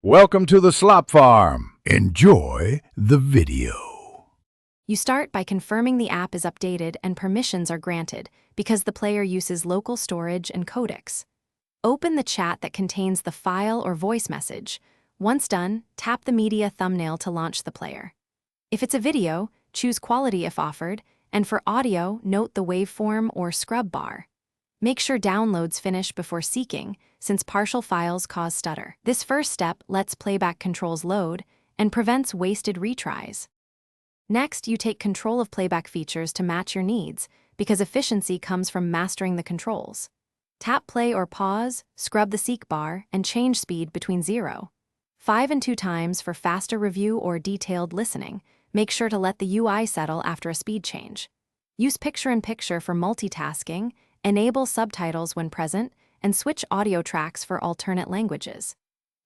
Welcome to the Slop Farm. Enjoy the video. You start by confirming the app is updated and permissions are granted because the player uses local storage and codecs. Open the chat that contains the file or voice message. Once done, tap the media thumbnail to launch the player. If it's a video, choose quality if offered, and for audio, note the waveform or scrub bar. Make sure downloads finish before seeking, since partial files cause stutter. This first step lets playback controls load and prevents wasted retries. Next, you take control of playback features to match your needs, because efficiency comes from mastering the controls. Tap play or pause, scrub the seek bar, and change speed between 0, 5 and 2 times for faster review or detailed listening. Make sure to let the UI settle after a speed change. Use picture-in-picture for multitasking, enable subtitles when present, and switch audio tracks for alternate languages.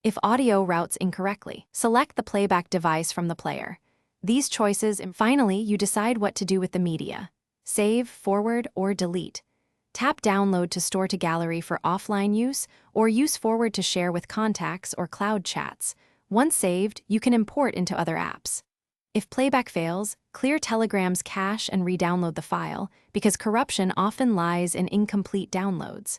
If audio routes incorrectly, select the playback device from the player. These choices, and finally, you decide what to do with the media. Save, forward, or delete. Tap download to store to gallery for offline use, or use forward to share with contacts or cloud chats. Once saved, you can import into other apps. If playback fails, clear Telegram's cache and re-download the file, because corruption often lies in incomplete downloads.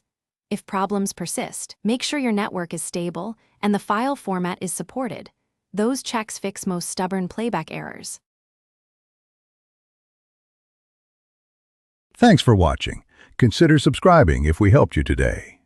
If problems persist, make sure your network is stable and the file format is supported. Those checks fix most stubborn playback errors. Thanks for watching. Consider subscribing if we helped you today.